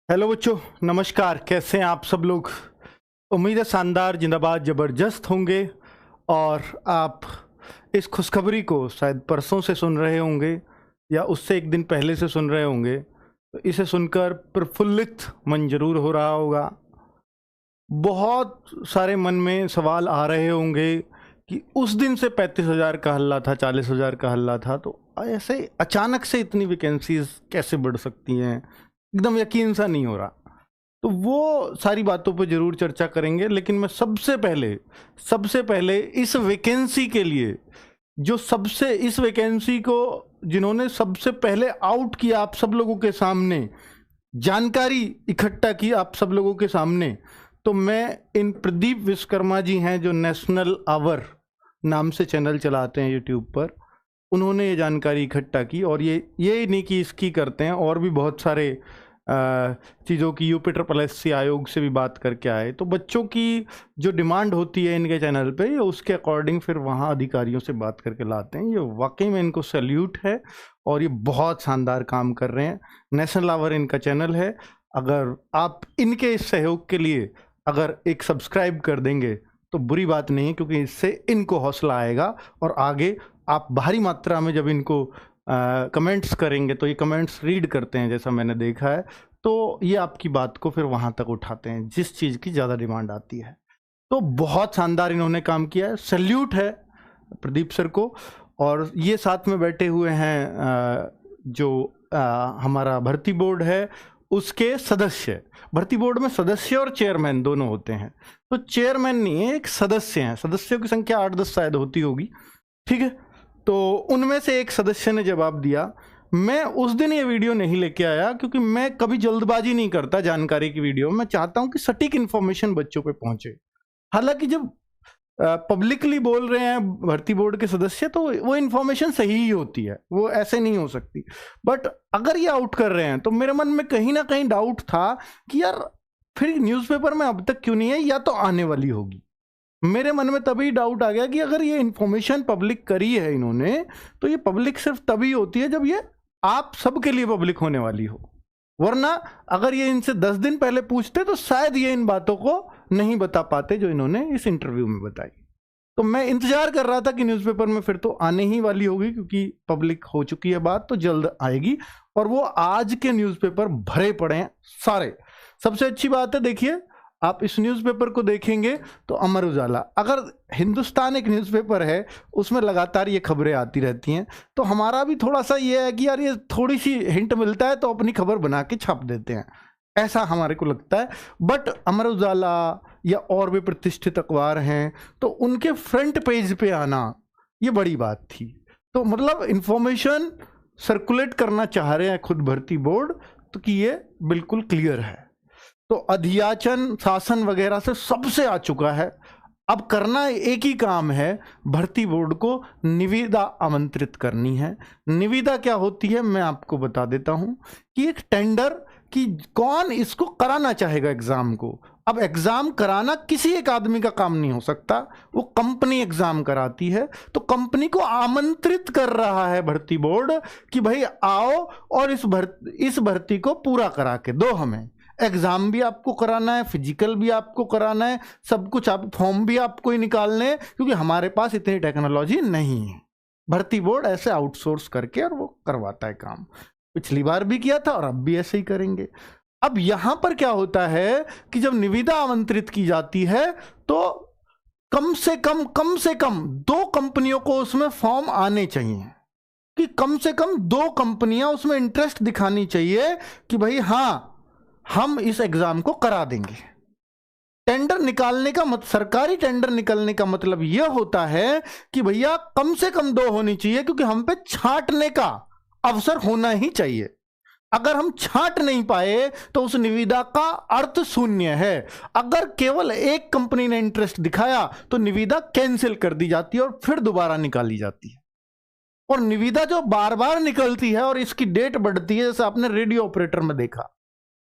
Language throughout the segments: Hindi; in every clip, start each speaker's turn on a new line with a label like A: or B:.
A: हेलो बच्चों, नमस्कार। कैसे हैं आप सब लोग? उम्मीद है शानदार, जिंदाबाद, ज़बरदस्त होंगे। और आप इस खुशखबरी को शायद परसों से सुन रहे होंगे या उससे एक दिन पहले से सुन रहे होंगे, तो इसे सुनकर प्रफुल्लित मन जरूर हो रहा होगा। बहुत सारे मन में सवाल आ रहे होंगे कि उस दिन से 35,000 का हल्ला था, 40,000 का हल्ला था, तो ऐसे अचानक से इतनी वैकेंसीज कैसे बढ़ सकती हैं? एकदम यकीन सा नहीं हो रहा। तो वो सारी बातों पर जरूर चर्चा करेंगे, लेकिन मैं सबसे पहले इस वैकेंसी के लिए इस वैकेंसी को जिन्होंने सबसे पहले आउट किया, आप सब लोगों के सामने जानकारी इकट्ठा की आप सब लोगों के सामने, तो मैं इन प्रदीप विश्वकर्मा जी हैं जो नेशनल आवर नाम से चैनल चलाते हैं यूट्यूब पर। उन्होंने ये जानकारी इकट्ठा की और ये नहीं कि इसकी करते हैं, और भी बहुत सारे चीज़ों की UPSSC आयोग से भी बात करके आए। तो बच्चों की जो डिमांड होती है इनके चैनल पे, ये उसके अकॉर्डिंग फिर वहाँ अधिकारियों से बात करके लाते हैं। ये वाकई में इनको सैल्यूट है और ये बहुत शानदार काम कर रहे हैं। नेशनल आवर इनका चैनल है। अगर आप इनके इस सहयोग के लिए अगर एक सब्सक्राइब कर देंगे तो बुरी बात नहीं है, क्योंकि इससे इनको हौसला आएगा और आगे आप भारी मात्रा में जब इनको कमेंट्स करेंगे तो ये कमेंट्स रीड करते हैं, जैसा मैंने देखा है, तो ये आपकी बात को फिर वहाँ तक उठाते हैं जिस चीज़ की ज़्यादा डिमांड आती है। तो बहुत शानदार इन्होंने काम किया है, सैल्यूट है प्रदीप सर को। और ये साथ में बैठे हुए हैं जो हमारा भर्ती बोर्ड है उसके सदस्य। भर्ती बोर्ड में सदस्य और चेयरमैन दोनों होते हैं, तो चेयरमैन नहीं है, एक सदस्य हैं। सदस्यों की संख्या 8-10 शायद होती होगी, ठीक है। तो उनमें से एक सदस्य ने जवाब दिया। मैं उस दिन ये वीडियो नहीं लेके आया क्योंकि मैं कभी जल्दबाजी नहीं करता जानकारी की वीडियो। मैं चाहता हूं कि सटीक इन्फॉर्मेशन बच्चों पे पहुंचे। हालांकि जब पब्लिकली बोल रहे हैं भर्ती बोर्ड के सदस्य, तो वो इन्फॉर्मेशन सही ही होती है, वो ऐसे नहीं हो सकती। बट अगर ये आउट कर रहे हैं तो मेरे मन में कहीं ना कहीं डाउट था कि यार फिर न्यूज़पेपर में अब तक क्यों नहीं है, या तो आने वाली होगी। मेरे मन में तभी डाउट आ गया कि अगर ये इन्फॉर्मेशन पब्लिक करी है इन्होंने, तो ये पब्लिक सिर्फ तभी होती है जब ये आप सबके लिए पब्लिक होने वाली हो। वरना अगर ये इनसे 10 दिन पहले पूछते तो शायद ये इन बातों को नहीं बता पाते जो इन्होंने इस इंटरव्यू में बताई। तो मैं इंतजार कर रहा था कि न्यूज़पेपर में फिर तो आने ही वाली होगी, क्योंकि पब्लिक हो चुकी है बात, तो जल्द आएगी। और वो आज के न्यूज़पेपर भरे पड़े हैं सारे। सबसे अच्छी बात है, देखिए आप इस न्यूज़पेपर को देखेंगे तो अमर उजाला, अगर हिंदुस्तान एक न्यूज़पेपर है उसमें लगातार ये खबरें आती रहती हैं, तो हमारा भी थोड़ा सा ये है कि यार ये थोड़ी सी हिंट मिलता है तो अपनी खबर बना के छाप देते हैं, ऐसा हमारे को लगता है। बट अमर उजाला या और भी प्रतिष्ठित अखबार हैं तो उनके फ्रंट पेज पे आना ये बड़ी बात थी। तो मतलब इंफॉर्मेशन सर्कुलेट करना चाह रहे हैं खुद भर्ती बोर्ड, तो कि ये बिल्कुल क्लियर है। तो अधियाचन शासन वगैरह से सबसे आ चुका है। अब करना एक ही काम है, भर्ती बोर्ड को निविदा आमंत्रित करनी है। निविदा क्या होती है मैं आपको बता देता हूं कि एक टेंडर कि कौन इसको कराना चाहेगा एग्जाम को। अब एग्जाम कराना किसी एक आदमी का काम नहीं हो सकता, वो कंपनी एग्जाम कराती है। तो कंपनी को आमंत्रित कर रहा है भर्ती बोर्ड कि भाई आओ और इस भर्ती को पूरा करा के दो हमें। एग्जाम भी आपको कराना है, फिजिकल भी आपको कराना है, सब कुछ, आप फॉर्म भी आपको ही निकालने हैं, क्योंकि हमारे पास इतनी टेक्नोलॉजी नहीं है। भर्ती बोर्ड ऐसे आउटसोर्स करके और वो करवाता है काम। पिछली बार भी किया था और अब भी ऐसे ही करेंगे। अब यहां पर क्या होता है कि जब निविदा आमंत्रित की जाती है तो कम से कम 2 कंपनियों को उसमें फॉर्म आने चाहिए, कि कम से कम 2 कंपनियां उसमें इंटरेस्ट दिखानी चाहिए कि भाई हाँ हम इस एग्जाम को करा देंगे। टेंडर निकालने का सरकारी टेंडर निकलने का मतलब यह होता है कि भैया कम से कम 2 होनी चाहिए, क्योंकि हम पे छांटने का अवसर होना ही चाहिए। अगर हम छांट नहीं पाए तो उस निविदा का अर्थ शून्य है। अगर केवल एक कंपनी ने इंटरेस्ट दिखाया तो निविदा कैंसिल कर दी जाती है और फिर दोबारा निकाली जाती है। और निविदा जो बार बार निकलती है और इसकी डेट बढ़ती है, जैसे आपने रेडियो ऑपरेटर में देखा,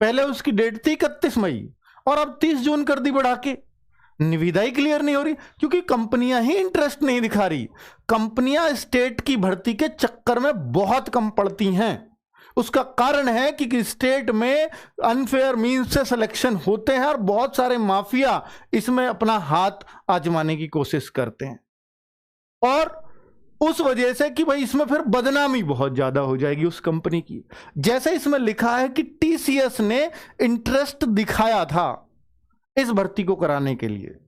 A: पहले उसकी डेट थी 31 मई और अब 30 जून कर दी बढ़ा के। निविदा ही क्लियर नहीं हो रही, क्योंकि कंपनियां ही इंटरेस्ट नहीं दिखा रही। कंपनियां स्टेट की भर्ती के चक्कर में बहुत कम पड़ती हैं। उसका कारण है कि स्टेट में अनफेयर मींस से सिलेक्शन होते हैं और बहुत सारे माफिया इसमें अपना हाथ आजमाने की कोशिश करते हैं, और उस वजह से कि भाई इसमें फिर बदनामी बहुत ज्यादा हो जाएगी उस कंपनी की। जैसे इसमें लिखा है कि टीसीएस ने इंटरेस्ट दिखाया था इस भर्ती को कराने के लिए,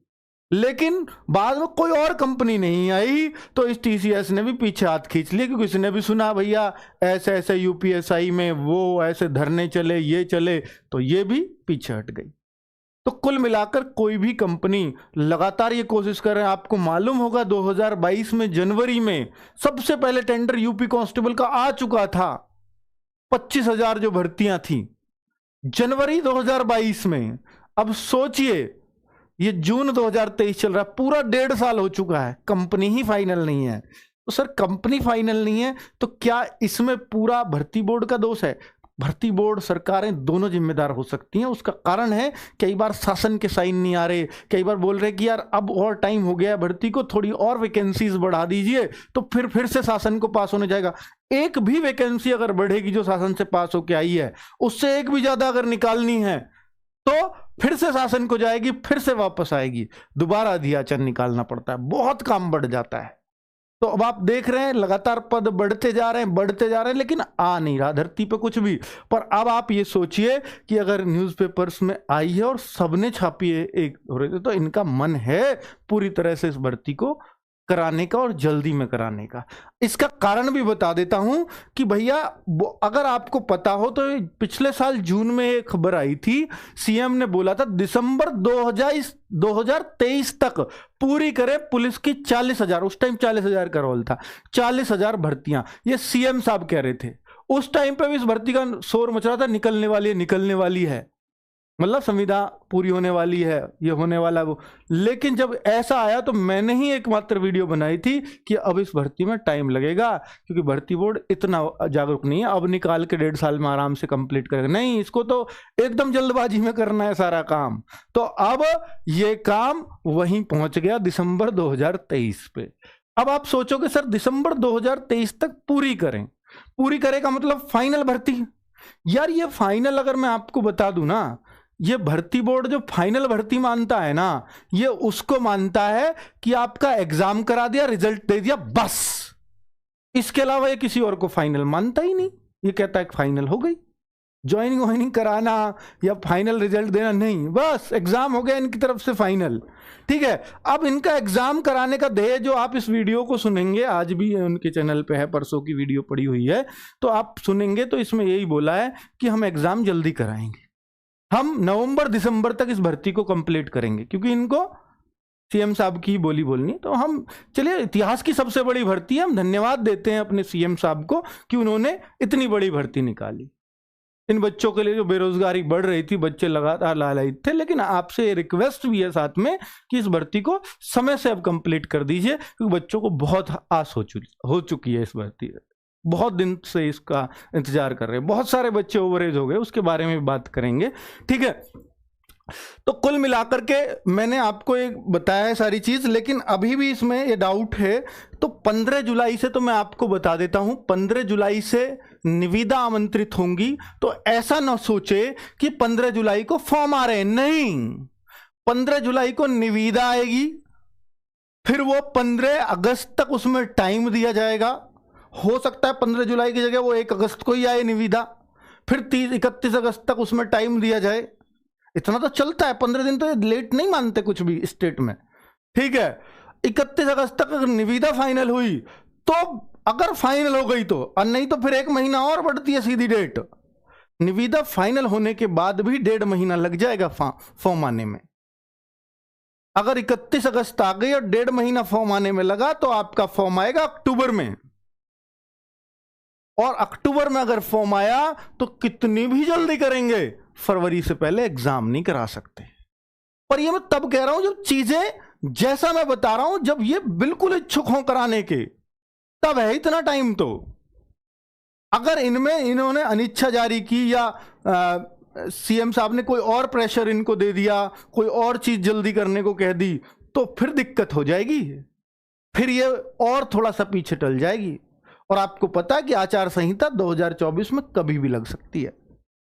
A: लेकिन बाद में कोई और कंपनी नहीं आई तो इस टीसीएस ने भी पीछे हाथ खींच लिया, क्योंकि इसने भी सुना भैया ऐसे ऐसे यूपीएसआई में वो ऐसे धरने चले, ये चले, तो ये भी पीछे हट गई। तो कुल मिलाकर कोई भी कंपनी लगातार ये कोशिश कर रहे हैं। आपको मालूम होगा 2022 में जनवरी में सबसे पहले टेंडर यूपी कांस्टेबल का आ चुका था, 25,000 जो भर्तियां थी जनवरी 2022 में। अब सोचिए ये जून 2023 चल रहा है, पूरा 1.5 साल हो चुका है, कंपनी ही फाइनल नहीं है। तो सर कंपनी फाइनल नहीं है तो क्या इसमें पूरा भर्ती बोर्ड का दोष है? भर्ती बोर्ड, सरकारें दोनों जिम्मेदार हो सकती हैं। उसका कारण है कई बार शासन के साइन नहीं आ रहे, कई बार बोल रहे कि यार अब और टाइम हो गया है भर्ती को, थोड़ी और वैकेंसीज बढ़ा दीजिए, तो फिर से शासन को पास होने जाएगा। एक भी वैकेंसी अगर बढ़ेगी जो शासन से पास होके आई है, उससे एक भी ज्यादा अगर निकालनी है तो फिर से शासन को जाएगी, फिर से वापस आएगी, दोबारा अधियाचन निकालना पड़ता है, बहुत काम बढ़ जाता है। तो अब आप देख रहे हैं लगातार पद बढ़ते जा रहे हैं, लेकिन आ नहीं रहा धरती पे कुछ भी। पर अब आप ये सोचिए कि अगर न्यूज़पेपर्स में आई है और सबने छापी है एक हो रहे थे, तो इनका मन है पूरी तरह से इस भर्ती को कराने का और जल्दी में कराने का। इसका कारण भी बता देता हूं कि भैया अगर आपको पता हो तो पिछले साल जून में एक खबर आई थी, सीएम ने बोला था दिसंबर 2023 तक पूरी करे पुलिस की 40,000, उस टाइम 40,000 का रोल था, 40,000 भर्तियां, ये सीएम साहब कह रहे थे। उस टाइम पे भी इस भर्ती का शोर मच रहा था, निकलने वाली है, मतलब संविदा पूरी होने वाली है, ये होने वाला वो। लेकिन जब ऐसा आया तो मैंने ही एकमात्र वीडियो बनाई थी कि अब इस भर्ती में टाइम लगेगा, क्योंकि भर्ती बोर्ड इतना जागरूक नहीं है, अब निकाल के 1.5 साल में आराम से कंप्लीट करेगा, नहीं, इसको तो एकदम जल्दबाजी में करना है सारा काम। तो अब ये काम वहीं पहुंच गया दिसंबर 2023 पे। अब आप सोचोगे सर दिसंबर 2023 तक पूरी करें का मतलब फाइनल भर्ती। यार ये फाइनल अगर मैं आपको बता दूं ना, ये भर्ती बोर्ड जो फाइनल भर्ती मानता है ना, ये उसको मानता है कि आपका एग्जाम करा दिया, रिजल्ट दे दिया, बस। इसके अलावा ये किसी और को फाइनल मानता ही नहीं। ये कहता है फाइनल हो गई, ज्वाइनिंग कराना या फाइनल रिजल्ट देना नहीं, बस एग्जाम हो गया इनकी तरफ से फाइनल। ठीक है, अब इनका एग्जाम कराने का ध्येय जो आप इस वीडियो को सुनेंगे, आज भी उनके चैनल पे है, परसों की वीडियो पड़ी हुई है, तो आप सुनेंगे तो इसमें यही बोला है कि हम एग्जाम जल्दी कराएंगे, हम नवंबर दिसंबर तक इस भर्ती को कंप्लीट करेंगे, क्योंकि इनको सीएम साहब की बोली बोलनी। तो हम चलिए, इतिहास की सबसे बड़ी भर्ती है, हम धन्यवाद देते हैं अपने सीएम साहब को कि उन्होंने इतनी बड़ी भर्ती निकाली। इन बच्चों के लिए जो बेरोजगारी बढ़ रही थी, बच्चे लगातार लालायित थे, लेकिन आपसे रिक्वेस्ट भी है साथ में कि इस भर्ती को समय से अब कंप्लीट कर दीजिए, क्योंकि बच्चों को बहुत आस हो चुकी है इस भर्ती, बहुत दिन से इसका इंतजार कर रहे हैं, बहुत सारे बच्चे ओवरेज हो गए, उसके बारे में भी बात करेंगे। ठीक है, तो कुल मिलाकर के मैंने आपको एक बताया है सारी चीज, लेकिन अभी भी इसमें ये डाउट है तो 15 जुलाई से तो मैं आपको बता देता हूं, 15 जुलाई से निविदा आमंत्रित होंगी। तो ऐसा ना सोचे कि 15 जुलाई को फॉर्म आ रहे हैं, नहीं, 15 जुलाई को निविदा आएगी, फिर वो 15 अगस्त तक उसमें टाइम दिया जाएगा। हो सकता है 15 जुलाई की जगह वो 1 अगस्त को ही आए निविदा, फिर 31 अगस्त तक उसमें टाइम दिया जाए। इतना तो चलता है, 15 दिन तो लेट नहीं मानते कुछ भी स्टेट में। ठीक है, 31 अगस्त तक अगर निविदा फाइनल हुई तो, अगर फाइनल हो गई तो, और नहीं तो फिर 1 महीना और बढ़ती है सीधी डेट। निविदा फाइनल होने के बाद भी 1.5 महीना लग जाएगा फॉर्म आने में। अगर 31 अगस्त आ गई और 1.5 महीना फॉर्म आने में लगा तो आपका फॉर्म आएगा अक्टूबर में, और अक्टूबर में अगर फॉर्म आया तो कितनी भी जल्दी करेंगे, फरवरी से पहले एग्जाम नहीं करा सकते। पर ये मैं तब कह रहा हूं जब चीजें जैसा मैं बता रहा हूं, जब ये बिल्कुल इच्छुक हों कराने के, तब है इतना टाइम। तो अगर इनमें इन्होंने अनिच्छा जारी की या सीएम साहब ने कोई और प्रेशर इनको दे दिया, कोई और चीज जल्दी करने को कह दी, तो फिर दिक्कत हो जाएगी, फिर ये और थोड़ा सा पीछे टल जाएगी। और आपको पता है कि आचार संहिता 2024 में कभी भी लग सकती है।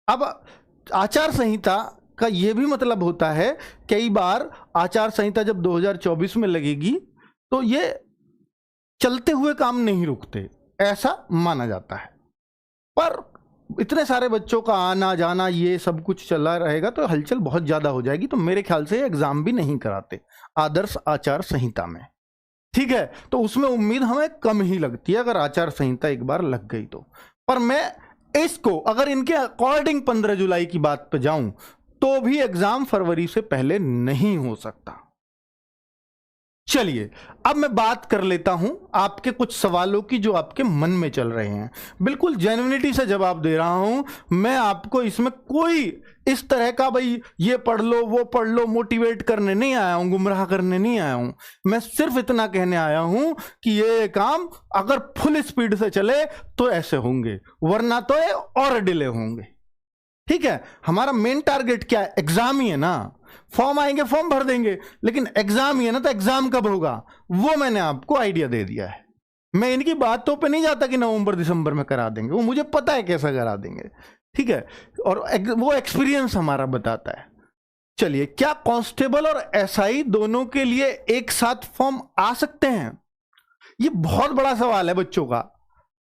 A: अब आचार संहिता का यह भी मतलब होता है, कई बार आचार संहिता जब 2024 में लगेगी तो ये चलते हुए काम नहीं रुकते, ऐसा माना जाता है। पर इतने सारे बच्चों का आना जाना ये सब कुछ चला रहेगा तो हलचल बहुत ज्यादा हो जाएगी, तो मेरे ख्याल से एग्जाम भी नहीं कराते आदर्श आचार संहिता में। ठीक है, तो उसमें उम्मीद हमें कम ही लगती है अगर आचार संहिता एक बार लग गई तो। पर मैं इसको अगर इनके अकॉर्डिंग 15 जुलाई की बात पे जाऊं तो भी एग्जाम फरवरी से पहले नहीं हो सकता। चलिए अब मैं बात कर लेता हूं आपके कुछ सवालों की जो आपके मन में चल रहे हैं। बिल्कुल जेन्युइनिटी से जवाब दे रहा हूं मैं आपको, इसमें कोई इस तरह का भाई ये पढ़ लो वो पढ़ लो मोटिवेट करने नहीं आया हूं, गुमराह करने नहीं आया हूं। मैं सिर्फ इतना कहने आया हूं कि ये काम अगर फुल स्पीड से चले तो ऐसे होंगे, वरना तो ये और डिले होंगे। ठीक है, हमारा मेन टारगेट क्या है? एग्जाम ही है ना। फॉर्म आएंगे फॉर्म भर देंगे, लेकिन एग्जाम ही है ना, तो एग्जाम कब होगा वो मैंने आपको आइडिया दे दिया है। मैं इनकी बातों पे नहीं जाता कि नवंबर दिसंबर में करा देंगे, वो मुझे पता है कैसा करा देंगे। ठीक है, और वो एक्सपीरियंस हमारा बताता है। चलिए, क्या कांस्टेबल और एसआई दोनों के लिए एक साथ फॉर्म आ सकते हैं? ये बहुत बड़ा सवाल है बच्चों का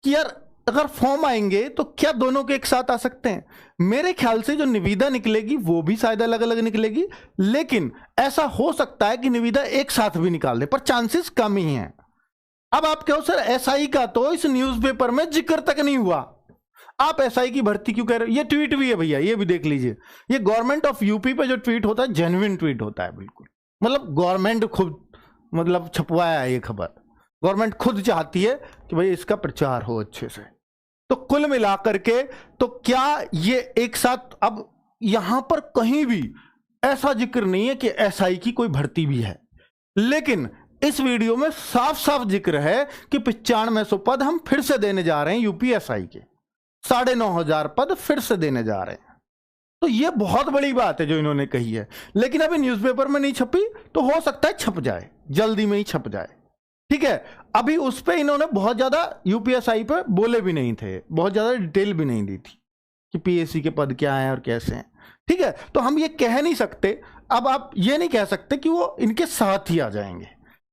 A: कि यार अगर फॉर्म आएंगे तो क्या दोनों के एक साथ आ सकते हैं? मेरे ख्याल से जो निविदा निकलेगी वो भी शायद अलग अलग निकलेगी, लेकिन ऐसा हो सकता है कि निविदा एक साथ भी निकाल दे, पर चांसेस कम ही हैं। अब आप कहो सर एसआई का तो इस न्यूज़पेपर में जिक्र तक नहीं हुआ, आप एसआई की भर्ती क्यों कह रहे हो? ये ट्वीट भी है भैया, ये भी देख लीजिए। ये गवर्नमेंट ऑफ यूपी पे जो ट्वीट होता है जेन्युइन ट्वीट होता है, बिल्कुल मतलब गवर्नमेंट खुद मतलब छपवाया है ये खबर। गवर्नमेंट खुद चाहती है कि भाई इसका प्रचार हो अच्छे से। तो कुल मिलाकर के तो क्या ये एक साथ, अब यहां पर कहीं भी ऐसा जिक्र नहीं है कि एसआई की कोई भर्ती भी है, लेकिन इस वीडियो में साफ साफ जिक्र है कि 9500 पद हम फिर से देने जा रहे हैं यूपीएसआई के, 9,500 पद फिर से देने जा रहे हैं। तो ये बहुत बड़ी बात है जो इन्होंने कही है, लेकिन अभी न्यूज़पेपर में नहीं छपी, तो हो सकता है छप जाए, जल्दी में ही छप जाए। ठीक है, अभी उस पे इन्होंने बहुत ज्यादा यूपीएसआई पे बोले भी नहीं थे, बहुत ज्यादा डिटेल भी नहीं दी थी कि पीएससी के पद क्या हैं और कैसे हैं। ठीक है, तो हम ये कह नहीं सकते, अब आप ये नहीं कह सकते कि वो इनके साथ ही आ जाएंगे,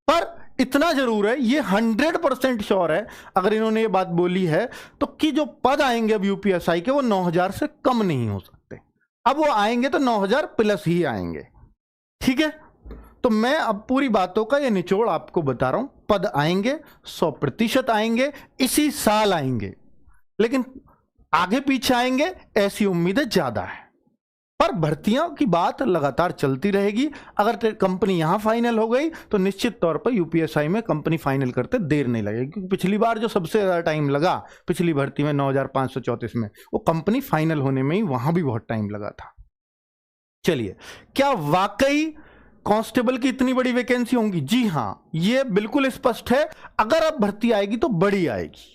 A: पर इतना जरूर है, ये 100% श्योर है अगर इन्होंने ये बात बोली है तो कि जो पद आएंगे अब यूपीएसआई के वो 9,000 से कम नहीं हो सकते। अब वो आएंगे तो 9,000 प्लस ही आएंगे। ठीक है, तो मैं अब पूरी बातों का ये निचोड़ आपको बता रहा हूं। पद आएंगे, 100% आएंगे, इसी साल आएंगे, लेकिन आगे पीछे आएंगे ऐसी उम्मीदें ज्यादा है। पर भर्तियों की बात लगातार चलती रहेगी। अगर कंपनी यहां फाइनल हो गई तो निश्चित तौर पर यूपीएसआई में कंपनी फाइनल करते देर नहीं लगेगी, क्योंकि पिछली बार जो सबसे ज्यादा टाइम लगा पिछली भर्ती में 9,534 में, वो कंपनी फाइनल होने में ही वहां भी बहुत टाइम लगा था। चलिए, क्या वाकई कांस्टेबल की इतनी बड़ी वैकेंसी होंगी? जी हां, ये बिल्कुल स्पष्ट है। अगर अब भर्ती आएगी तो बड़ी आएगी,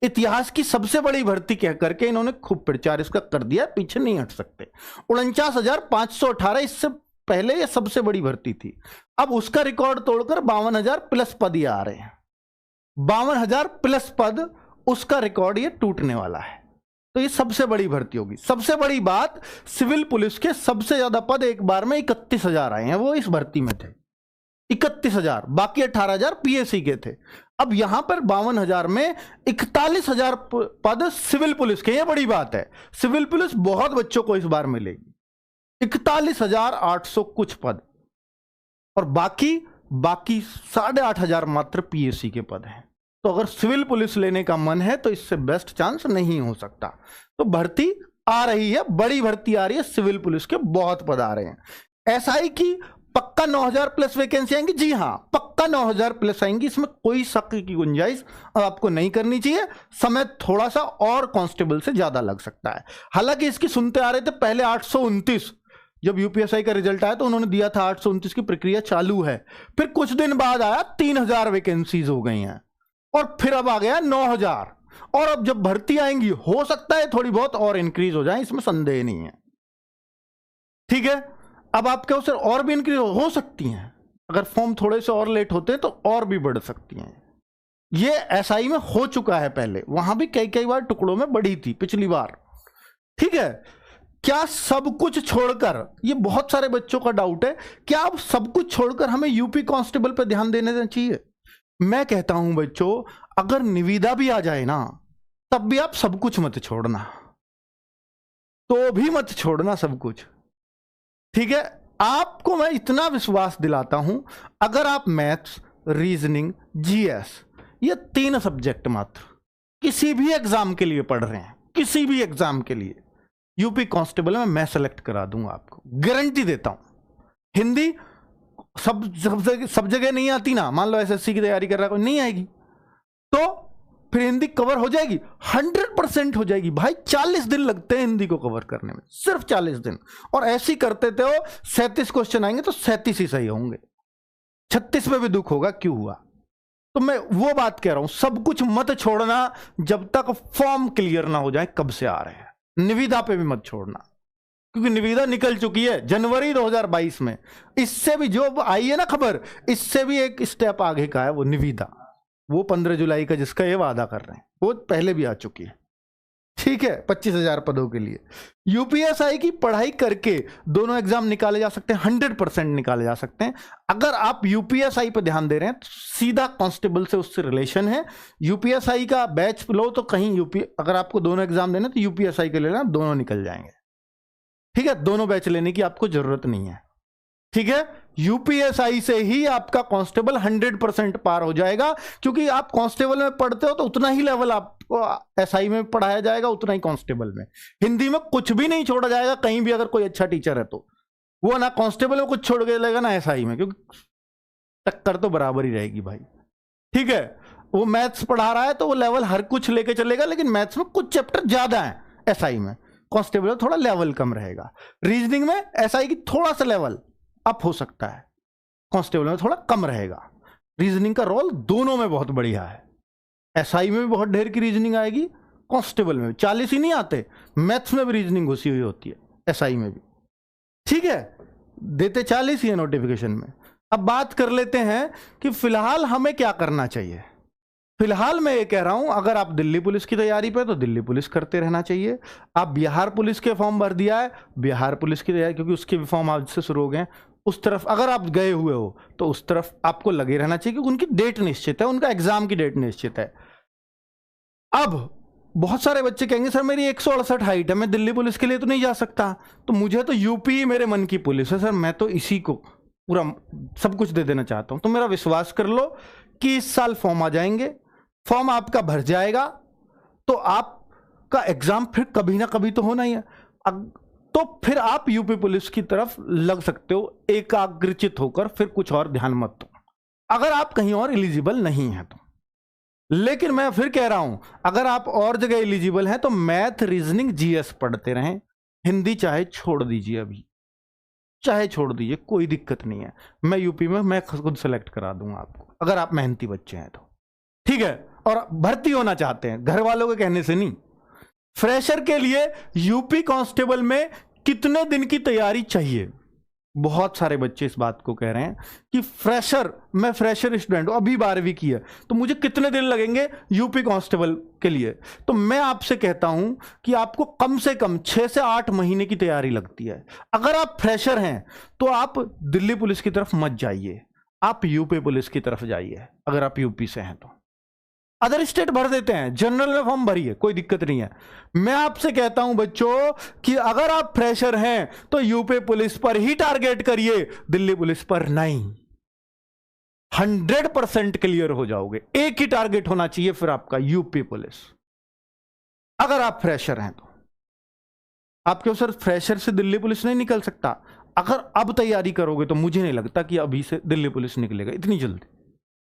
A: इतिहास की सबसे बड़ी भर्ती कह करके इन्होंने खूब प्रचार इसका कर दिया, पीछे नहीं हट सकते। 49,518, इससे पहले ये सबसे बड़ी भर्ती थी, अब उसका रिकॉर्ड तोड़कर 52,000 प्लस पद ये आ रहे हैं। 52,000 प्लस पद, उसका रिकॉर्ड ये टूटने वाला है। तो ये सबसे बड़ी भर्ती होगी। सबसे बड़ी बात, सिविल पुलिस के सबसे ज्यादा पद एक बार में 31,000 आए हैं, वो इस भर्ती में थे 31,000, बाकी 18,000 पीएससी के थे। अब यहां पर 52,000 में 41,000 पद सिविल पुलिस के, ये बड़ी बात है। सिविल पुलिस बहुत बच्चों को इस बार मिलेगी, 41,800 कुछ पद, और बाकी 8,500 मात्र पीएससी के पद हैं। तो अगर सिविल पुलिस लेने का मन है तो इससे बेस्ट चांस नहीं हो सकता। तो भर्ती आ रही है, बड़ी भर्ती आ रही है, सिविल पुलिस के बहुत पद आ रहे हैं। एसआई की पक्का 9,000 प्लस वैकेंसी आएंगी, जी हां पक्का 9,000 प्लस आएंगी, इसमें कोई शक की गुंजाइश आपको नहीं करनी चाहिए। समय थोड़ा सा और कांस्टेबल से ज्यादा लग सकता है। हालांकि इसकी सुनते आ रहे थे पहले 829, जब यूपीएसआई का रिजल्ट आया तो उन्होंने दिया था 829 की प्रक्रिया चालू है, फिर कुछ दिन बाद आया 3,000 वैकेंसीज हो गई हैं, और फिर अब आ गया 9,000, और अब जब भर्ती आएंगी हो सकता है थोड़ी बहुत और इंक्रीज हो जाए, इसमें संदेह नहीं है। ठीक है, अब आपके उसे और भी इंक्रीज हो सकती हैं, अगर फॉर्म थोड़े से और लेट होते हैं तो और भी बढ़ सकती हैं। ये एसआई में हो चुका है पहले, वहां भी कई कई बार टुकड़ों में बढ़ी थी पिछली बार। ठीक है, क्या सब कुछ छोड़कर, ये बहुत सारे बच्चों का डाउट है, क्या अब सब कुछ छोड़कर हमें यूपी कांस्टेबल पर ध्यान देना चाहिए? मैं कहता हूं बच्चों, अगर निविदा भी आ जाए ना, तब भी आप सब कुछ मत छोड़ना, तो भी मत छोड़ना सब कुछ। ठीक है, आपको मैं इतना विश्वास दिलाता हूं, अगर आप मैथ्स, रीजनिंग, जीएस, ये 3 सब्जेक्ट मात्र किसी भी एग्जाम के लिए पढ़ रहे हैं, किसी भी एग्जाम के लिए, यूपी कांस्टेबल में मैं सेलेक्ट करा दूंगा, आपको गारंटी देता हूं। हिंदी सब जगह नहीं आती ना, मान लो एसएससी की तैयारी कर रहा है, नहीं आएगी, तो फिर हिंदी कवर हो जाएगी, 100% हो जाएगी भाई। 40 दिन लगते हैं हिंदी को कवर करने में, सिर्फ 40 दिन। और ऐसे ही करते थे, 37 क्वेश्चन आएंगे तो 37 ही सही होंगे, 36 पे भी दुख होगा क्यों हुआ। तो मैं वो बात कह रहा हूं, सब कुछ मत छोड़ना जब तक फॉर्म क्लियर ना हो जाए कब से आ रहे हैं। निविदा पे भी मत छोड़ना, क्योंकि निविदा निकल चुकी है जनवरी 2022 में। इससे भी जो आई है ना खबर, इससे भी एक स्टेप आगे का है वो निविदा, वो 15 जुलाई का जिसका ये वादा कर रहे हैं, वो पहले भी आ चुकी है। ठीक है, 25,000 पदों के लिए यूपीएसआई की पढ़ाई करके दोनों एग्जाम निकाले जा सकते हैं, 100% निकाले जा सकते हैं। अगर आप यूपीएसआई पर ध्यान दे रहे हैं तो सीधा कांस्टेबल से उससे रिलेशन है। यूपीएसआई का बैच लो तो कहीं अगर आपको दोनों एग्जाम देना तो यूपीएसआई के लेना, दोनों निकल जाएंगे। ठीक है, दोनों बैच लेने की आपको जरूरत नहीं है। ठीक है, यूपीएसआई से ही आपका कांस्टेबल 100% पार हो जाएगा, क्योंकि आप कांस्टेबल में पढ़ते हो तो उतना ही लेवल आपको एसआई में पढ़ाया जाएगा, उतना ही कांस्टेबल में। हिंदी में कुछ भी नहीं छोड़ा जाएगा कहीं भी, अगर कोई अच्छा टीचर है तो वो ना कांस्टेबल में कुछ छोड़ के लेगा ना एसआई में, क्योंकि टक्कर तो बराबर ही रहेगी भाई। ठीक है, वो मैथ्स पढ़ा रहा है तो वो लेवल हर कुछ लेके चलेगा, लेकिन मैथ्स में कुछ चैप्टर ज्यादा है एसआई में, कांस्टेबल में थोड़ा लेवल कम रहेगा। रीजनिंग में एसआई की थोड़ा सा लेवल अप हो सकता है, कांस्टेबल में थोड़ा कम रहेगा। रीजनिंग का रोल दोनों में बहुत बढ़िया है, एसआई में भी बहुत ढेर की रीजनिंग आएगी, कांस्टेबल में 40 ही नहीं आते, मैथ्स में भी रीजनिंग घुसी हुई होती है, एसआई में भी। ठीक है, देते 40 ही है नोटिफिकेशन में। अब बात कर लेते हैं कि फिलहाल हमें क्या करना चाहिए। फिलहाल मैं ये कह रहा हूं, अगर आप दिल्ली पुलिस की तैयारी पे तो दिल्ली पुलिस करते रहना चाहिए। आप बिहार पुलिस के फॉर्म भर दिया है, बिहार पुलिस की तैयारी, क्योंकि उसके भी फॉर्म आज से शुरू हो गए, उस तरफ अगर आप गए हुए हो तो उस तरफ आपको लगे रहना चाहिए, क्योंकि उनकी डेट निश्चित है, उनका एग्जाम की डेट निश्चित है। अब बहुत सारे बच्चे कहेंगे सर मेरी 168 हाइट है, मैं दिल्ली पुलिस के लिए तो नहीं जा सकता, तो मुझे तो यूपी मेरे मन की पुलिस है सर, मैं तो इसी को पूरा सब कुछ दे देना चाहता हूं। तो मेरा विश्वास कर लो कि इस साल फॉर्म आ जाएंगे, फॉर्म आपका भर जाएगा, तो आपका एग्जाम फिर कभी ना कभी तो होना ही है, तो फिर आप यूपी पुलिस की तरफ लग सकते हो एकाग्रचित होकर, फिर कुछ और ध्यान मत दो अगर आप कहीं और एलिजिबल नहीं हैं तो। लेकिन मैं फिर कह रहा हूं, अगर आप और जगह एलिजिबल हैं तो मैथ, रीजनिंग, जीएस पढ़ते रहें, हिंदी चाहे छोड़ दीजिए, अभी चाहे छोड़ दीजिए, कोई दिक्कत नहीं है। मैं यूपी में मैं खुद सेलेक्ट करा दूंगा आपको, अगर आप मेहनती बच्चे हैं तो। ठीक है, और भर्ती होना चाहते हैं, घर वालों के कहने से नहीं। फ्रेशर के लिए यूपी कांस्टेबल में कितने दिन की तैयारी चाहिए? बहुत सारे बच्चे इस बात को कह रहे हैं कि मैं फ्रेशर स्टूडेंट हूं, अभी 12वीं की है, तो मुझे कितने दिन लगेंगे यूपी कांस्टेबल के लिए? तो मैं आपसे कहता हूं कि आपको कम से कम 6 से 8 महीने की तैयारी लगती है। अगर आप फ्रेशर हैं तो आप दिल्ली पुलिस की तरफ मत जाइए, आप यूपी पुलिस की तरफ जाइए, अगर आप यूपी से हैं तो। अदर स्टेट भर देते हैं, जनरल में फॉर्म भरिए, कोई दिक्कत नहीं है। मैं आपसे कहता हूं बच्चों कि अगर आप फ्रेशर हैं तो यूपी पुलिस पर ही टारगेट करिए, दिल्ली पुलिस पर नहीं। 100% क्लियर हो जाओगे, एक ही टारगेट होना चाहिए फिर आपका, यूपी पुलिस, अगर आप फ्रेशर हैं तो। आपके सर फ्रेशर से दिल्ली पुलिस नहीं निकल सकता, अगर अब तैयारी करोगे तो मुझे नहीं लगता कि अभी से दिल्ली पुलिस निकलेगा इतनी जल्दी।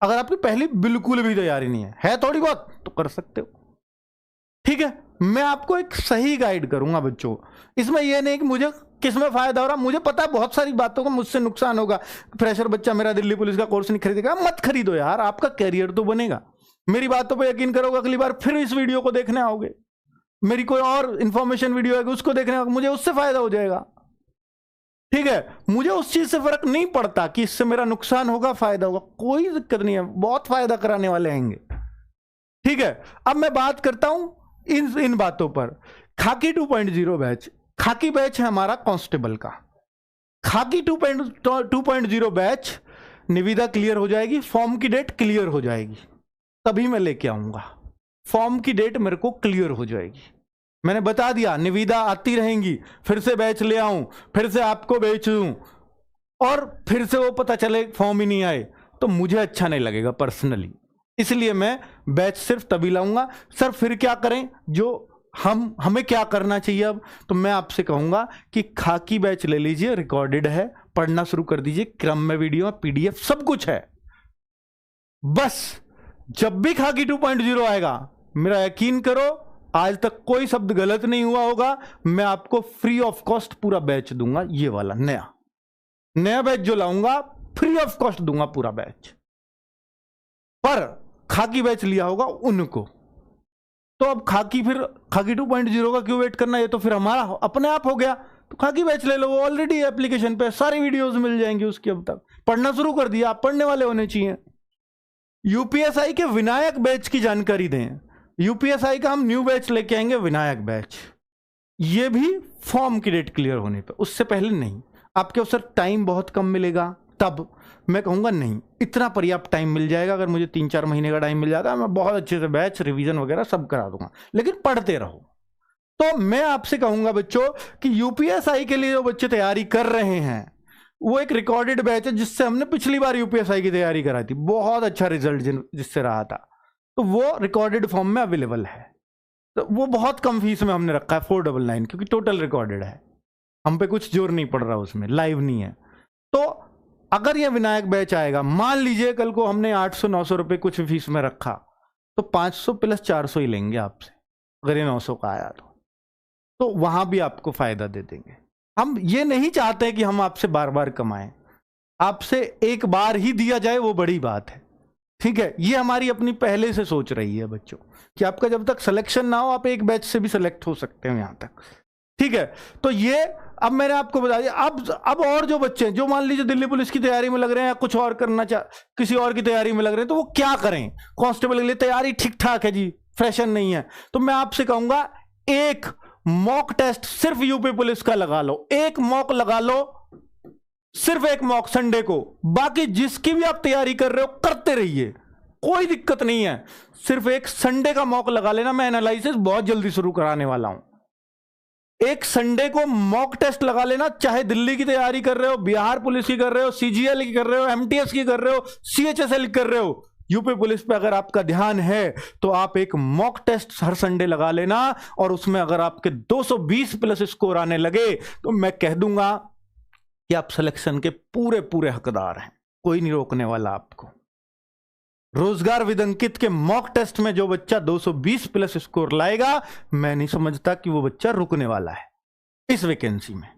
A: अगर आपकी पहली बिल्कुल भी तैयारी नहीं है थोड़ी बहुत, तो कर सकते हो। ठीक है, मैं आपको एक सही गाइड करूंगा बच्चों, इसमें यह नहीं कि मुझे किसमें फायदा हो रहा, मुझे पता है बहुत सारी बातों का मुझसे नुकसान होगा। फ्रेशर बच्चा मेरा दिल्ली पुलिस का कोर्स नहीं खरीदेगा, मत खरीदो यार, आपका कैरियर तो बनेगा। मेरी बातों पर यकीन करोगे, अगली बार फिर इस वीडियो को देखने आओगे, मेरी कोई और इंफॉर्मेशन वीडियो आएगी उसको देखने आओगे, मुझे उससे फायदा हो जाएगा। ठीक है, मुझे उस चीज से फर्क नहीं पड़ता कि इससे मेरा नुकसान होगा फायदा होगा, कोई दिक्कत नहीं है, बहुत फायदा कराने वाले आएंगे। ठीक है, अब मैं बात करता हूं इन बातों पर। खाकी 2.0 बैच, खाकी बैच है हमारा कांस्टेबल का। खाकी 2.0 बैच निविदा क्लियर हो जाएगी, फॉर्म की डेट क्लियर हो जाएगी, तभी मैं लेके आऊंगा। फॉर्म की डेट मेरे को क्लियर हो जाएगी। मैंने बता दिया निविदा आती रहेंगी, फिर से बैच ले आऊं, फिर से आपको बेच दूं, और फिर से वो पता चले फॉर्म ही नहीं आए, तो मुझे अच्छा नहीं लगेगा पर्सनली। इसलिए मैं बैच सिर्फ तभी लाऊंगा। सर फिर क्या करें, जो हमें क्या करना चाहिए अब? तो मैं आपसे कहूंगा कि खाकी बैच ले लीजिए, रिकॉर्डेड है, पढ़ना शुरू कर दीजिए, क्रम में वीडियो, पीडीएफ सब कुछ है। बस जब भी खाकी 2.0 आएगा, मेरा यकीन करो आज तक कोई शब्द गलत नहीं हुआ होगा, मैं आपको फ्री ऑफ कॉस्ट पूरा बैच दूंगा। ये वाला नया बैच जो लाऊंगा, फ्री ऑफ कॉस्ट दूंगा पूरा बैच। पर खाकी बैच लिया होगा उनको, तो अब खाकी 2.0 का क्यों वेट करना? ये तो फिर हमारा अपने आप हो गया। तो खाकी बैच ले लो, वो ऑलरेडी एप्लीकेशन पे सारी वीडियोस मिल जाएंगी उसके। अब तक पढ़ना शुरू कर दिया, आप पढ़ने वाले होने चाहिए। यूपीएसआई के विनायक बैच की जानकारी दें। यूपीएसआई का हम न्यू बैच लेके आएंगे, विनायक बैच। ये भी फॉर्म की डेट क्लियर होने पर, उससे पहले नहीं। आपके सर टाइम बहुत कम मिलेगा, तब मैं कहूंगा नहीं, इतना पर्याप्त टाइम मिल जाएगा। अगर मुझे 3-4 महीने का टाइम मिल जाता है, मैं बहुत अच्छे से बैच रिवीजन वगैरह सब करा दूंगा, लेकिन पढ़ते रहो। तो मैं आपसे कहूंगा बच्चों कि यूपीएसआई के लिए जो बच्चे तैयारी कर रहे हैं, वो एक रिकॉर्डेड बैच है, जिससे हमने पिछली बार यूपीएसआई की तैयारी कराई थी, बहुत अच्छा रिजल्ट जिससे रहा था। तो वो रिकॉर्डेड फॉर्म में अवेलेबल है। तो वो बहुत कम फीस में हमने रखा है, 499, क्योंकि टोटल रिकॉर्डेड है, हम पे कुछ जोर नहीं पड़ रहा, उसमें लाइव नहीं है। तो अगर ये विनायक बैच आएगा, मान लीजिए कल को हमने 800-900 रुपए कुछ फीस में रखा, तो 500 प्लस 400 ही लेंगे आपसे, अगर ये 900 का आया तो वहां भी आपको फायदा दे देंगे। हम ये नहीं चाहते कि हम आपसे बार बार कमाएं, आपसे एक बार ही दिया जाए वो बड़ी बात है। ठीक है, ये हमारी अपनी पहले से सोच रही है बच्चों, कि आपका जब तक सिलेक्शन ना हो, आप एक बैच से भी सिलेक्ट हो सकते हो यहां तक। ठीक है, तो ये अब मैंने आपको बता दिया। अब और जो बच्चे हैं, जो मान लीजिए दिल्ली पुलिस की तैयारी में लग रहे हैं, या कुछ और करना किसी और की तैयारी में लग रहे हैं, तो वो क्या करें? कांस्टेबल के लिए तैयारी ठीक ठाक है जी, फ्रेशन नहीं है, तो मैं आपसे कहूंगा एक मॉक टेस्ट सिर्फ यूपी पुलिस का लगा लो, एक मॉक लगा लो, सिर्फ एक मॉक संडे को। बाकी जिसकी भी आप तैयारी कर रहे हो करते रहिए, कोई दिक्कत नहीं है। सिर्फ एक संडे का मॉक लगा लेना, मैं एनालिसिस बहुत जल्दी शुरू कराने वाला हूं। एक संडे को मॉक टेस्ट लगा लेना, चाहे दिल्ली की तैयारी कर रहे हो, बिहार पुलिस की कर रहे हो, सीजीएल की कर रहे हो, एमटीएस की कर रहे हो, सीएचएसएल की कर रहे हो, यूपी पुलिस पे अगर आपका ध्यान है तो आप एक मॉक टेस्ट हर संडे लगा लेना, और उसमें अगर आपके 220 प्लस स्कोर आने लगे तो मैं कह दूंगा कि आप सिलेक्शन के पूरे हकदार हैं, कोई नहीं रोकने वाला आपको। रोजगार विदंकित के मॉक टेस्ट में जो बच्चा 220 प्लस स्कोर लाएगा, मैं नहीं समझता कि वो बच्चा रुकने वाला है इस वैकेंसी में।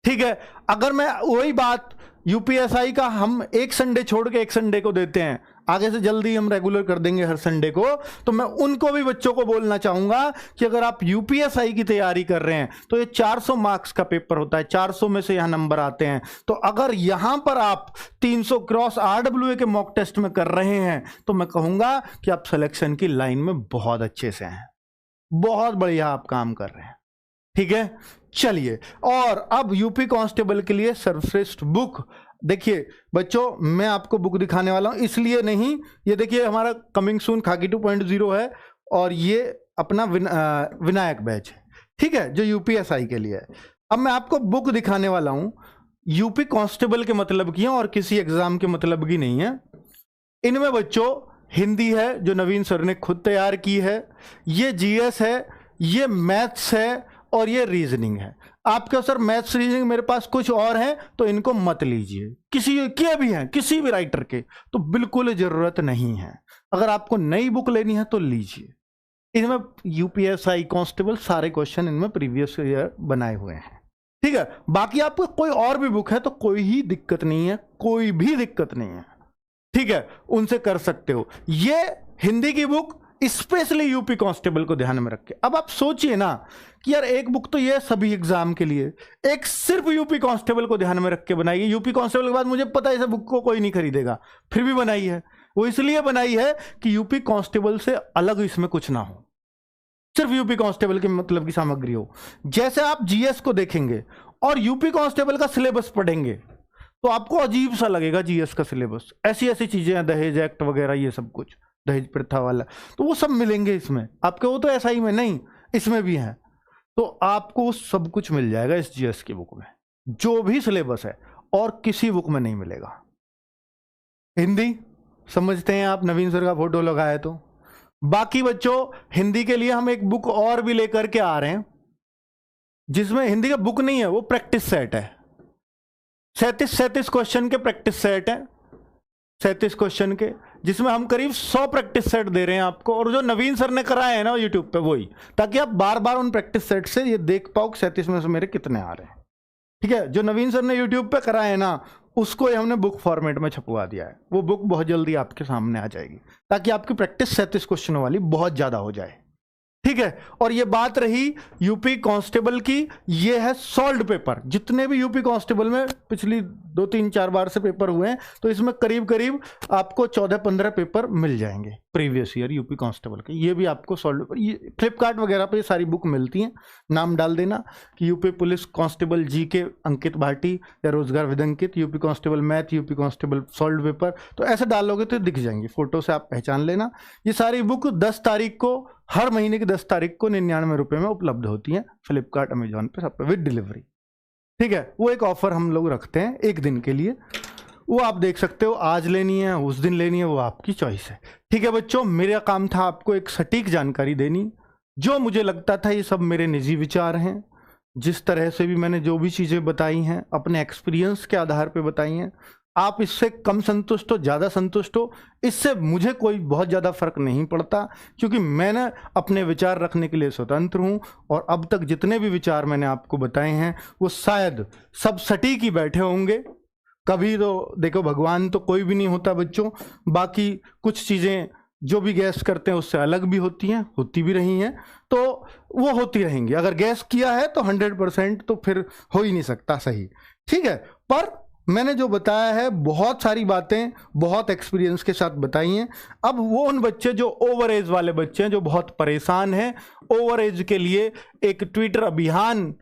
A: ठीक है, अगर मैं वही बात यूपीएसआई का हम एक संडे छोड़ के एक संडे को देते हैं, आगे से जल्दी हम रेगुलर कर देंगे हर संडे को, तो मैं उनको भी बच्चों को बोलना चाहूंगा कि अगर आप यूपीएसआई की तैयारी कर रहे हैं तो ये 400 मार्क्स का पेपर होता है, 400 में से यहां नंबर आते हैं। तो अगर यहां पर आप 300 क्रॉस आरडब्ल्यूए के मॉक टेस्ट में कर रहे हैं, तो मैं कहूंगा कि आप सिलेक्शन की लाइन में बहुत अच्छे से हैं, बहुत बढ़िया आप काम कर रहे हैं। ठीक है, चलिए, और अब यूपी कांस्टेबल के लिए सर्वश्रेष्ठ बुक देखिए बच्चों, मैं आपको बुक दिखाने वाला हूं, इसलिए नहीं, ये देखिए हमारा कमिंग सून खाकी 2.0 है, और ये अपना विनायक बैच है, ठीक है, जो यूपीएसआई के लिए है। अब मैं आपको बुक दिखाने वाला हूं, यूपी कांस्टेबल के मतलब की है और किसी एग्जाम के मतलब की नहीं है। इनमें बच्चों हिंदी है जो नवीन सर ने खुद तैयार की है, ये जीएस है, ये मैथ्स है, और ये रीजनिंग है। आपके सर मैथ्स रीजनिंग मेरे पास कुछ और हैं तो इनको मत लीजिए, किसी के भी हैं, किसी भी राइटर के, तो बिल्कुल जरूरत नहीं है। अगर आपको नई बुक लेनी है तो लीजिए, इनमें यूपीएसआई कांस्टेबल सारे क्वेश्चन इनमें प्रीवियस ईयर बनाए हुए हैं। ठीक है, बाकी आपको कोई और भी बुक है तो कोई ही दिक्कत नहीं है, कोई भी दिक्कत नहीं है। ठीक है, उनसे कर सकते हो। ये हिंदी की बुक स्पेशली यूपी कांस्टेबल को ध्यान में रखे। अब आप सोचिए ना कि यार एक बुक तो ये सभी एग्जाम के लिए, एक सिर्फ यूपी कांस्टेबल को ध्यान में रख के बनाई है। यूपी कांस्टेबल के बाद मुझे पता है इस बुक को कोई नहीं खरीदेगा, फिर भी बनाई है। वो इसलिए बनाई है कि यूपी कांस्टेबल से अलग इसमें कुछ ना हो, सिर्फ यूपी कांस्टेबल के मतलब की सामग्री हो। जैसे आप जीएस को देखेंगे और यूपी कांस्टेबल का सिलेबस पढ़ेंगे तो आपको अजीब सा लगेगा जीएस का सिलेबस, ऐसी ऐसी चीजें हैं, दहेज एक्ट वगैरह, ये सब कुछ दहेज प्रथा वाला, तो वो सब मिलेंगे इसमें आपके। वो तो ऐसा ही में नहीं, इसमें भी है। तो आपको सब कुछ मिल जाएगा इस जीएस की बुक में, जो भी सिलेबस है, और किसी बुक में नहीं मिलेगा। हिंदी समझते हैं आप, नवीन सर का फोटो लगाया तो। बाकी बच्चों हिंदी के लिए हम एक बुक और भी लेकर के आ रहे हैं, जिसमें हिंदी का बुक नहीं है, वो प्रैक्टिस सेट है। 37 क्वेश्चन के प्रैक्टिस सेट है, 37 क्वेश्चन के, जिसमें हम करीब 100 प्रैक्टिस सेट दे रहे हैं आपको। और जो नवीन सर ने कराए हैं ना यूट्यूब पे, वही, ताकि आप बार बार उन प्रैक्टिस सेट से ये देख पाओ कि 37 में से मेरे कितने आ रहे हैं। ठीक है, जो नवीन सर ने यूट्यूब पे कराए हैं ना, उसको ये हमने बुक फॉर्मेट में छपवा दिया है। वो बुक बहुत जल्दी आपके सामने आ जाएगी, ताकि आपकी प्रैक्टिस 37 क्वेश्चन वाली बहुत ज्यादा हो जाए। ठीक है, और ये बात रही यूपी कांस्टेबल की, ये है सॉल्व्ड पेपर। जितने भी यूपी कांस्टेबल में पिछली 2 3 4 बार से पेपर हुए हैं, तो इसमें करीब करीब आपको 14-15 पेपर मिल जाएंगे प्रीवियस ईयर यूपी कांस्टेबल के। ये भी आपको सॉल्व, ये फ्लिपकार्ट वगैरह पे सारी बुक मिलती हैं। नाम डाल देना कि यूपी पुलिस कांस्टेबल जीके अंकित भाटी, या रोजगार with Ankit, UP constable math, UP constable solved paper, तो ऐसे डालोगे तो दिख जाएंगी, फोटो से आप पहचान लेना। ये सारी बुक 10 तारीख को, हर महीने की 10 तारीख को 99 रुपए में उपलब्ध होती हैं फ्लिपकार्ट अमेजॉन पे, सब पे विद डिलीवरी। ठीक है, वो एक ऑफर हम लोग रखते हैं 1 दिन के लिए, वो आप देख सकते हो, आज लेनी है उस दिन लेनी है, वो आपकी चॉइस है। ठीक है बच्चों, मेरा काम था आपको एक सटीक जानकारी देनी, जो मुझे लगता था। ये सब मेरे निजी विचार हैं, जिस तरह से भी मैंने जो भी चीज़ें बताई हैं अपने एक्सपीरियंस के आधार पे बताई हैं। आप इससे कम संतुष्ट हो, ज़्यादा संतुष्ट हो, इससे मुझे कोई बहुत ज़्यादा फर्क नहीं पड़ता, क्योंकि मैंने अपने विचार रखने के लिए स्वतंत्र हूँ। और अब तक जितने भी विचार मैंने आपको बताए हैं, वो शायद सब सटीक ही बैठे होंगे। कभी तो देखो, भगवान तो कोई भी नहीं होता बच्चों, बाकी कुछ चीज़ें जो भी गैस करते हैं उससे अलग भी होती हैं, होती भी रही हैं, तो वो होती रहेंगी। अगर गैस किया है तो 100% तो फिर हो ही नहीं सकता सही। ठीक है, पर मैंने जो बताया है, बहुत सारी बातें बहुत एक्सपीरियंस के साथ बताई हैं। अब वो उन बच्चे जो ओवर एज वाले बच्चे हैं, जो बहुत परेशान हैं, ओवर एज के लिए एक ट्विटर अभियान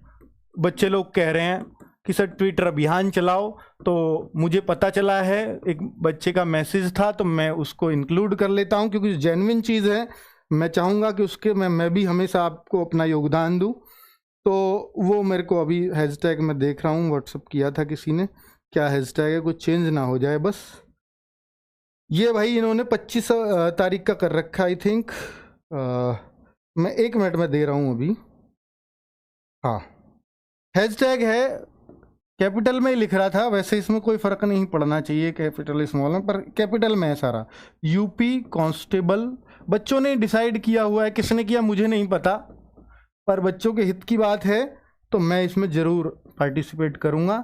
A: बच्चे लोग कह रहे हैं कि सर ट्विटर अभियान चलाओ। तो मुझे पता चला है, एक बच्चे का मैसेज था, तो मैं उसको इंक्लूड कर लेता हूं, क्योंकि जेन्युइन चीज़ है। मैं चाहूँगा कि उसके मैं भी हमेशा आपको अपना योगदान दूं। तो वो मेरे को अभी हैशटैग में देख रहा हूँ, व्हाट्सअप किया था किसी ने, क्या हैशटैग है, कुछ चेंज ना हो जाए बस। ये भाई इन्होंने 25 तारीख का कर रखा, आई थिंक। मैं 1 मिनट में दे रहा हूँ अभी। हाँ, हैशटैग है, कैपिटल में ही लिख रहा था, वैसे इसमें कोई फ़र्क नहीं पड़ना चाहिए कैपिटल स्मॉल में, पर कैपिटल में है सारा। यूपी कांस्टेबल बच्चों ने डिसाइड किया हुआ है, किसने किया मुझे नहीं पता, पर बच्चों के हित की बात है तो मैं इसमें ज़रूर पार्टिसिपेट करूँगा।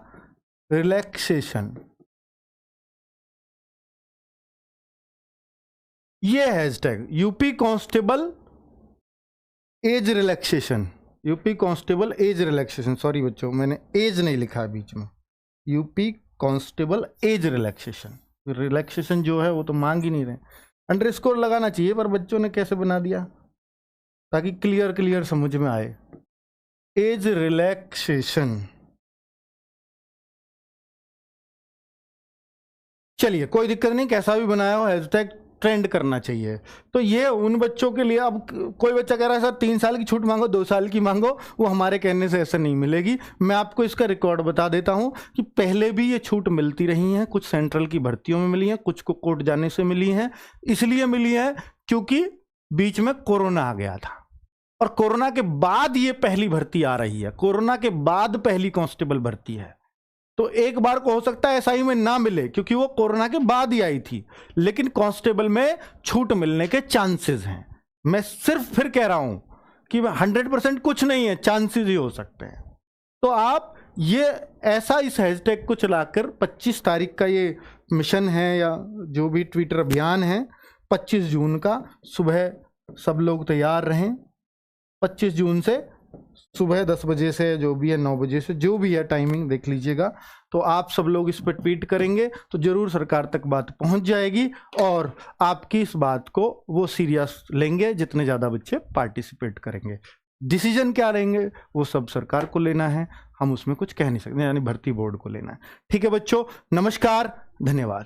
A: रिलैक्सेशन, ये hashtag UP constable age relaxation, UP constable age relaxation, sorry बच्चों मैंने एज नहीं लिखा है बीच में, UP constable age relaxation. Relaxation जो है वो तो मांग ही नहीं रहे, अंडरस्कोर लगाना चाहिए, पर बच्चों ने कैसे बना दिया ताकि क्लियर समझ में आए। एज रिलैक्सेशन, चलिए कोई दिक्कत नहीं, कैसा भी बनाया हो हैशटैग ट्रेंड करना चाहिए। तो ये उन बच्चों के लिए, अब कोई बच्चा कह रहा है सर 3 साल की छूट मांगो, 2 साल की मांगो, वो हमारे कहने से ऐसे नहीं मिलेगी। मैं आपको इसका रिकॉर्ड बता देता हूं कि पहले भी ये छूट मिलती रही हैं, कुछ सेंट्रल की भर्तियों में मिली हैं, कुछ को कोर्ट जाने से मिली हैं। इसलिए मिली है क्योंकि बीच में कोरोना आ गया था, और कोरोना के बाद ये पहली भर्ती आ रही है, कोरोना के बाद पहली कांस्टेबल भर्ती है। तो एक बार को हो सकता है एसआई में ना मिले, क्योंकि वो कोरोना के बाद ही आई थी, लेकिन कांस्टेबल में छूट मिलने के चांसेस हैं। मैं सिर्फ फिर कह रहा हूं कि 100% कुछ नहीं है, चांसेस ही हो सकते हैं। तो आप ये ऐसा इस हैशटैग को चलाकर 25 तारीख का ये मिशन है, या जो भी ट्विटर अभियान है, 25 जून का सुबह सब लोग तैयार रहें। 25 जून से सुबह 10 बजे से जो भी है, 9 बजे से जो भी है, टाइमिंग देख लीजिएगा। तो आप सब लोग इस पर ट्वीट करेंगे तो जरूर सरकार तक बात पहुंच जाएगी और आपकी इस बात को वो सीरियस लेंगे जितने ज़्यादा बच्चे पार्टिसिपेट करेंगे। डिसीजन क्या लेंगे वो सब सरकार को लेना है, हम उसमें कुछ कह नहीं सकते, यानी भर्ती बोर्ड को लेना है। ठीक है बच्चों, नमस्कार, धन्यवाद।